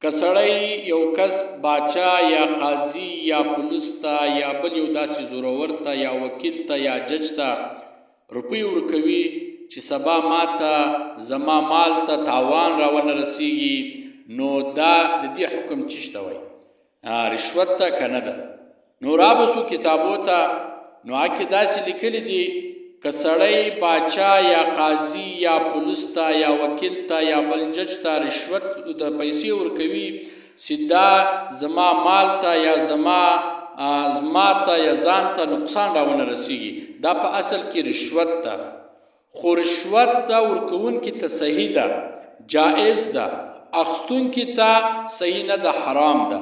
که سړی یو کس باچا یا قاضي یا پولیس ته یا بل یو داسې زورور ته یا وکیل ته یا جج ته روپۍ ورکوي چې سبا ماته زما مال ته تاوان راونه رسیږي، نو دا د دې حکم چی شته وایي؟ رشوت ته که نه ده؟ نو رابسو کتابو ته، نو هکې داسې لیکلی دي که سړی باچا یا قاضي یا پولیس ته یا وکیل ته یا بل جج ته رشوت د پیسې ورکوي چې دا زما مال ته یا زما ته یا ځان ته نقصان راونه رسیږي، دا په اصل کې رشوت ده. خو رشوت ته ورکوونکي ته صحیح ده، جائز ده، اخیستونکي ته صحیح نه ده، حرام ده.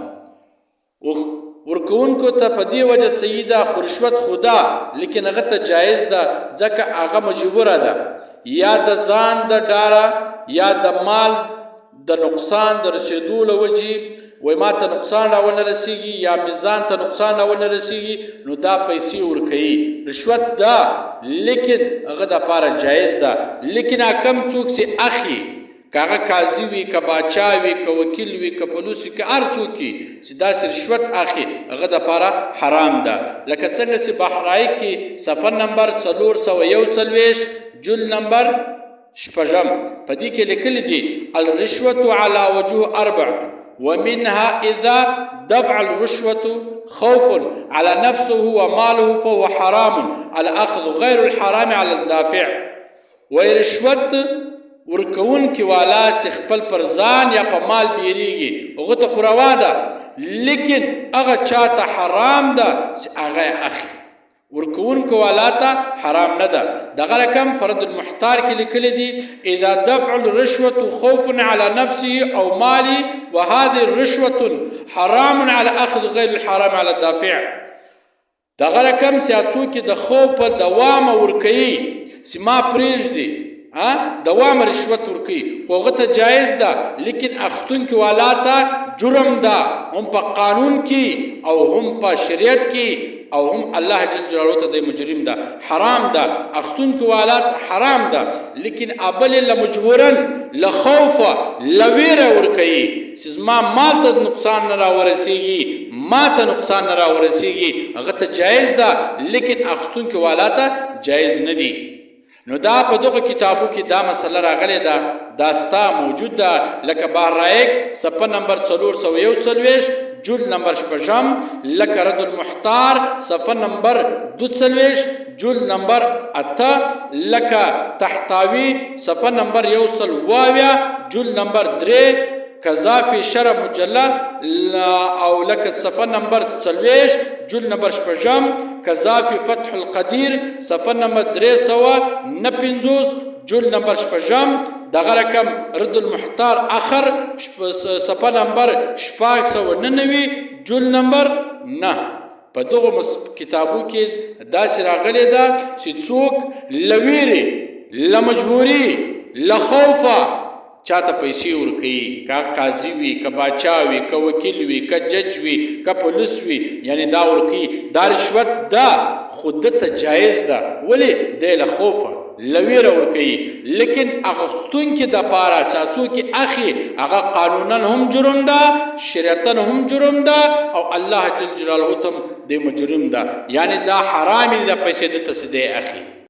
ورکوونکو ته په دې وجه صحیح ده، خو رشوت خدا لیکن هغه ته جایز ده، ځکه هغه مجبوره ده، یا د ځان د ډاره یا د مال د نقصان د رسېدو له وجې وایي ما ته نقصان راونه رسیږي یا میزان ته نقصان راونه رسیږي، نو دا پیسې ورکوي. رشوت ده لیکن هغه دپاره جایز ده. لیکن کم څوک چې اخلي، که هغه قاضي وي، که باچا وي، که وکیل وي، که پولیس وي، که هر څوک وي چې داسې رشوت اخلي، هغه دپاره حرام ده. لکه څنګه چې بحرایق کې صفحه نمبر 441 جلد نمبر 6 په دې کې لیکلي دي الرشوة على وجوه 4 ومنها إذا دفع الرشوة خوف على نفسه وماله فهو حرام على أخذ غير الحرام على الدافع. ورشوت ورکون کې والا چې خپل پر ځان یا په مال بیریږي هغه ته خو روا ده، لیکن هغه چاته حرام ده چې هغه اخلي. ورکوونکو والا ته حرام نه ده. دغه رقم فرد المحتار کې لیکلی دي اذا دفع الرشوة خوف على نفسه او ماله وهذه الرشوة حرام على اخذ غير الحرام على الدافع. دغه رقم چې څوک د خوف په دوام ورکوي چې ما پرېږدي دوام رشوت ورکوي، خو هغه ته جایز ده، لیکن اخیستونکي والا ته جرم ده، هم په قانون کې او هم په شریعت کې او هم الله جل جلاله ته د مجرم ده، حرام ده. اخیستونکي والا ته حرام ده، لیکن ابل لمجبورا لخوفه لویره ورکوي چې زما مال ته نقصان نه راورسیږي، ما ته نقصان نه راورسیږي، هغه ته جایز ده، لیکن اخیستونکي والا ته جایز نه دي. نو دا په دغه کتابو کې دا مسله راغلی ده، دا ستا موجود ده. لکه بحرایق صفحه نمبر 441 جلد نمبر 6، لکه رد المحتار صفحه نمبر 42 جلد نمبر 8، لکه تحتاوی صفحه نمبر 120 جلد نمبر 3، قذافي شرع مجله او لکه صفحه نمبر 40 جلد نمبر 6، قذافي فتح القدير صفحه نمبر 359 جلد نمبر 6، دغه رقم رد المحتار اخر صفحه نمبر 699 جلد نمبر 9. په دغه کتابو کې داسې راغلی ده چې څوک لویرې لمجبوري لخوفه چاته پیسې ورکوي، که قاضي وي، که باچا وي، که وکیل وي، که جج وي، که پولیس وي، یعنی دا ورکوي، دا رشوت ده، خو دته جایز ده. ولې؟ دی له خوفه لویره ورکوي، لیکن اخیستونکي دپاره چې څوک اخلي هغه قانونا هم جرم ده، شریعتا هم جرم ده، او الله جل جلاله ته هم د مجرم ده، یعنی دا حرام دي د پیسې دته چې دی اخلي.